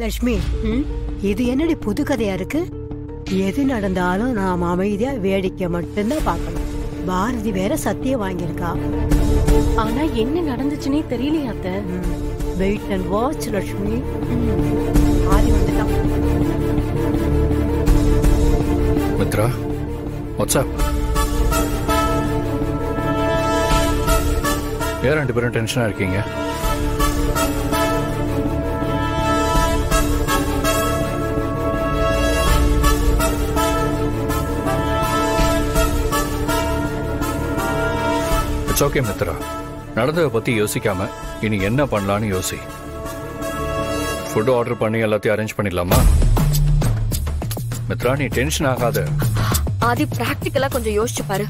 லட்சுமி, இது என்னடி புது கதையா இருக்கு? எது நடந்தாலும் நாம் அமைதியா வேடிக்கை மட்டும்தான் பார்க்கணும். பாரதி வேற சத்தியம் வாங்கியிருக்கா. ஆனா என்ன நடந்துச்சுன்னே தெரியலையா அத்தை? Wait and watch Lakshmi. Aadhi வந்துட்டான். மித்ரா, வாட்ஸ்அப். ஏன் 2 பேரும் டென்ஷனா இருக்கீங்க? It's okay Mithra. நடந்ததை பத்தி யோசிக்காம இனி என்ன பண்ணலான்னு யோசி. ஃபுட் ஆர்டர் பண்ணி எல்லாத்தையும் அரேஞ்ச் பண்ணிடலாமா? மித்ரா, நீ டென்ஷன் ஆகாத. ஆதி, பிராக்டிக்கலா கொஞ்சம் யோசிச்சு பாரு.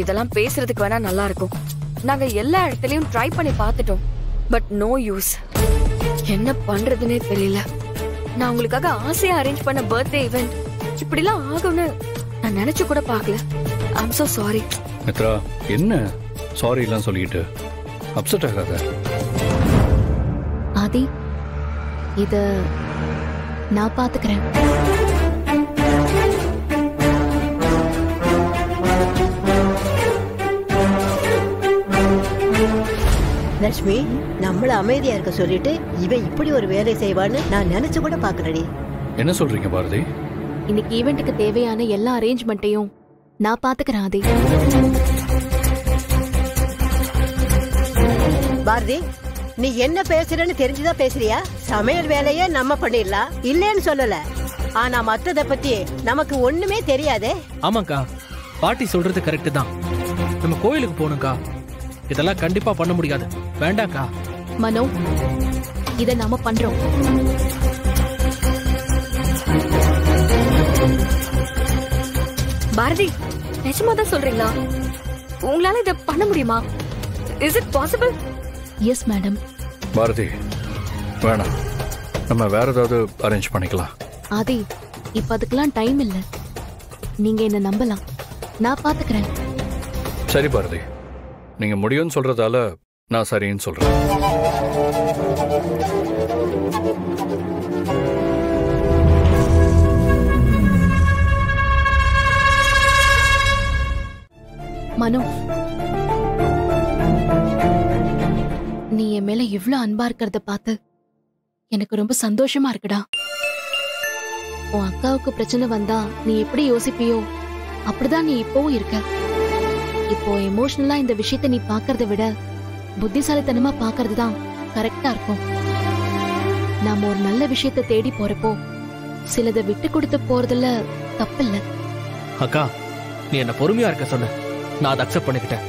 இதெல்லாம் பேசுறதுக்கு வேணா நல்லா இருக்கும். நாங்க எல்லா இடத்துலயும் ட்ரை பண்ணி பார்த்துட்டோம். But no use. என்ன பண்றதுன்னே தெரியல. நான் உங்களுக்காக ஆசையா அரேஞ்ச் பண்ண பர்த்டே ஈவென்ட் இப்படிலாம் ஆகும்னு நான் நினைச்சு கூட பார்க்கல. ஐ அம் சோ சாரி. மித்ரா, என்ன சாரி எல்லாம் சொல்லிட்டு அப்செட் ஆகாத. ஆதி, இத நான் பாத்துக்கிறேன். லட்சுமி, நம்மள அமைதியா இருக்க சொல்லிட்டு இவன் இப்படி ஒரு வேலை செய்வான்னு நான் நினைச்சு கூட பாக்குறடி. என்ன சொல்றீங்க பாரதி? இன்னைக்கு ஈவென்ட்டுக்கு தேவையான எல்லா அரேஞ்ச்மெண்ட்டையும் நான் பாத்துக்கிறேன். ஆதி, பாரதி, நீ என்ன பேசுறன்னு தெரிஞ்சுதான் பேசுறியா? சமையல் வேலையே நம்ம பண்ணிடலாம், இல்லன்னு சொல்லல. ஆனா மத்தத பத்தி நமக்கு ஒண்ணுமே தெரியாதே. ஆமாக்கா, பாட்டி சொல்றது கரெக்ட் தான். நம்ம கோயிலுக்கு போகணும்க்கா. இதெல்லாம் கண்டிப்பா பண்ண முடியாது. வேண்டாம்க்கா. மனோ, இத நாம பண்றோம். பாரதி, நிஜமாதான் சொல்றீங்களா? உங்களால இத பண்ண முடியுமா? Is it possible? Yes madam. Bharathi, வேணாம், நம்ம வேற ஏதாவது அரேஞ்ச் பண்ணிக்கலாம். ஆதி, இப்ப அதுக்கெல்லாம் டைம் இல்ல. நீங்க என்ன நம்பலாம். நான் பாத்துக்கிறேன். சரி பாரதி, நீங்க முடியும்னு சொல்றதால நான் சரின்னு சொல்றேன். மனோ, நீ என் மேல இவ்ளோ அன்பா இருக்கிறத பார்த்து எனக்கு ரொம்ப சந்தோஷமா இருக்குடா. உன் அக்காவுக்கு பிரச்சனை வந்தா நீ எப்படி யோசிப்பியோ அப்படிதான் நீ இப்பவும் இருக்க. இப்போ எமோஷனலா இந்த விஷயத்தை நீ பாக்கறத விட புத்திசாலித்தனமா பாக்கறது தான் கரெக்டா இருக்கும். நாம ஒரு நல்ல விஷயத்தை தேடி போறப்போ சிலதை விட்டு கொடுத்து போறதுல தப்பில்ல. அக்கா, நீ என்ன பொறுமையா இருக்க சொன்ன. நான் அதை அக்செப்ட் பண்ணிக்கிட்டேன்.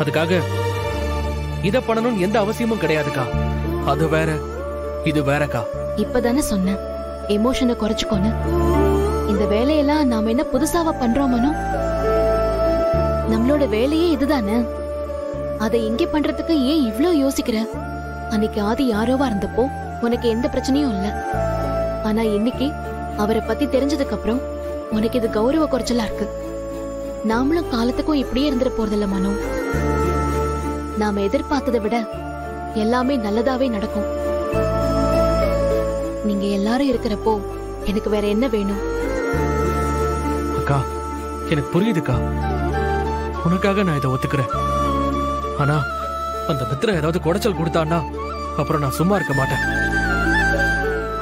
அதுக்காக இத பண்ணணும்னு எந்த அவசியமும் கிடையாதுக்கா. அது வேற, இது வேறக்கா. இப்பதானே சொன்ன எமோஷனை குறைச்சுக்கோன்னு. இந்த வேலையெல்லாம் நாம என்ன புதுசாவா பண்றோம் மனோ? நம்மளோட வேலையே இதுதானே. அதை இங்க பண்றதுக்கு ஏன் இவ்ளோ யோசிக்கிற? அன்னைக்கு ஆதி யாரோவா இருந்தப்போ உனக்கு எந்த பிரச்சனையும் இல்ல. ஆனா இன்னைக்கு அவரை பத்தி தெரிஞ்சதுக்கு அப்புறம் உனக்கு இது கௌரவ குறைச்சலா இருக்கு. நாமளும் காலத்துக்கும் இப்படியே இருந்துட போறதில்ல மனோ. நாம எதிர்பார்த்ததை விட எல்லாமே நல்லதாவே நடக்கும். நீங்க எல்லாரும் இருக்கிறப்போ எனக்கு வேற என்ன வேணும்? அக்கா, எனக்கு புரியுதுக்கா. உனக்காக நான் இதை ஒத்துக்கிறேன். ஆனா அந்த மித்ரா ஏதாவது குடைச்சல் கொடுத்தான்னா அப்புறம் நான் சும்மா இருக்க மாட்டேன்.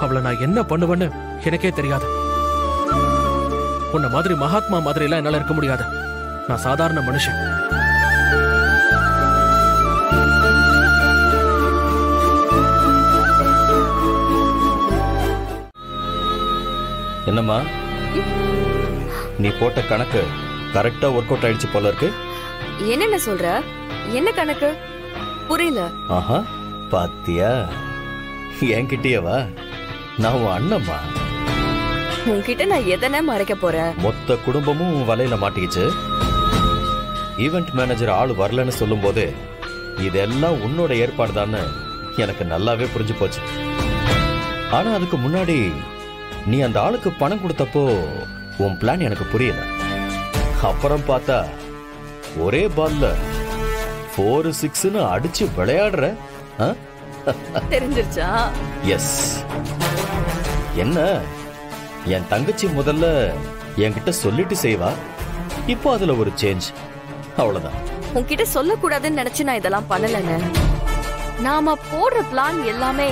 அவளை நான் என்ன பண்ணுவேன்னு எனக்கே தெரியாது. உன்ன மாதிரி மகாத்மா மாதிரி எல்லாம் என்னால இருக்க முடியாது. நான் சாதாரண மனுஷன். என்னம்மா, நீ போட்ட கணக்கு கரெக்டா ஒர்க் அவுட் ஆயிடுச்சு போல இருக்கு. என்னென்ன சொல்ற? என்ன கணக்கு? புரியல. ஆஹா, பாத்தியா? என்கிட்டயேவா? நான் உன் அண்ணம்மா. உன்கிட்ட நான் எதனை மறைக்க போறேன்? மொத்த குடும்பமும் வலையில மாட்டிக்கிச்சு. ஈவென்ட் மேனேஜர் ஆளு வரலன்னு சொல்லும் போது இதெல்லாம் உன்னோட ஏற்பாடு தான்னு எனக்கு நல்லாவே புரிஞ்சு போச்சு. ஆனா அதுக்கு முன்னாடி நீ அந்த ஆளுக்கு பணம் கொடுத்தப்போ உன் பிளான் எனக்கு புரியல. அப்புறம் பார்த்தா ஒரே பால்ல 4-6 அடிச்சு விளையாடுற. தெரிஞ்சிருச்சா? எஸ். என்ன என் தங்கச்சி முதல்ல என்கிட்ட சொல்லிட்டு செய்வா, இப்போ அதுல ஒரு சேஞ்ச், அவ்வளவுதான். உன்கிட்ட சொல்லக்கூடாதுன்னு நினைச்சு நான் இதெல்லாம் பண்ணலன்னு. நாம போடுற பிளான் எல்லாமே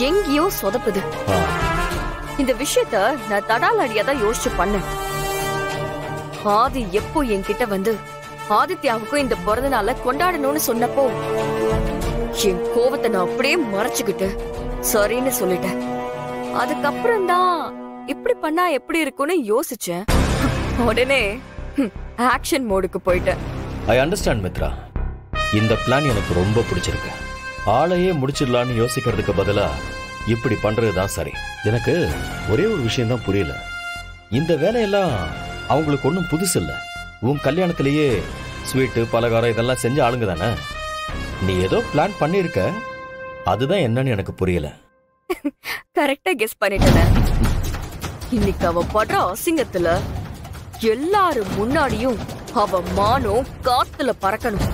எங்கேயோ சொதப்புது. இந்த விஷயத்த நான் தடால் அடியாதான் யோசிச்சு பண்ணேன். ஆதி எப்போ என்கிட்ட வந்து ஆதித்யாவுக்கும் இந்த பிறந்த நாள கொண்டாடணும்னு சொன்னப்போ என் கோவத்தை நான் அப்படியே மறைச்சுக்கிட்டு சரின்னு சொல்லிட்டேன். அதுக்கப்புறம் தான் இப்படி பண்ணா எப்படி இருக்கும்னு யோசிச்சேன். உடனே ஆக்ஷன் மோடுக்கு போயிட்டேன். I understand Mitra. இந்த பிளான் எனக்கு ரொம்ப பிடிச்சிருக்கு. ஆளையே முடிச்சிடலான்னு யோசிக்கிறதுக்கு பதிலா இப்படி பண்றதுதான் சரி. எனக்கு ஒரே ஒரு விஷயம் தான் புரியல. இந்த வேலையெல்லாம் அவங்களுக்கு ஒன்றும் புதுசு இல்ல. உன் கல்யாணத்திலேயே ஸ்வீட்டு பலகாரம் இதெல்லாம் செஞ்ச ஆளுங்க தானே. நீ ஏதோ பிளான் பண்ணிருக்க, அதுதான் என்னன்னு எனக்கு புரியல. கரெக்டா கெஸ் பண்ணிட்டேன். இன்னைக்கு அவ படுற அசிங்கத்துல எல்லாரும் முன்னாடியும் அவ மானம் காத்துல பறக்கணும்.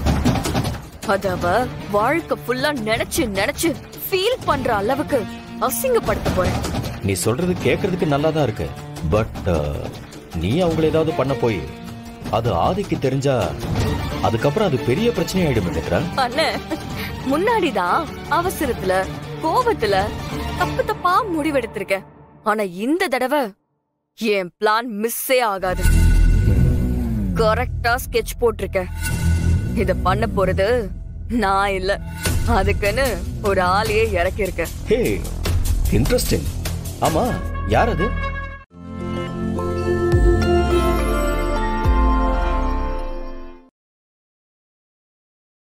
அத அவ வாழ்க்கை ஃபுல்லா நினைச்சு நினைச்சு ஃபீல் பண்ற அளவுக்கு அசிங்கப்படுத்த போறேன். நீ சொல்றது கேக்குறதுக்கு நல்லாதான் இருக்கு. பட் நீ அவங்கள ஏதாவது பண்ண போய் அது ஆதிக்கு தெரிஞ்சா அதுக்கப்புறம் அது பெரிய பிரச்சனை ஆயிடும் நினைக்கிறேன். அண்ணன், முன்னாடிதான் அவசரத்துல கோபத்துல தப்பு தப்பா முடிவெடுத்திருக்கேன். ஆனா இந்த தடவை என் பிளான் மிஸ்ஸே ஆகாது. கரெக்டா ஸ்கெட்ச் போட்டிருக்கேன். இத பண்ண போறது நான் இல்ல, அதுக்குன்னு ஒரு ஆளையே இறக்கி இருக்கேன். ஹே, இன்ட்ரெஸ்டிங். ஆமா, யார் அது?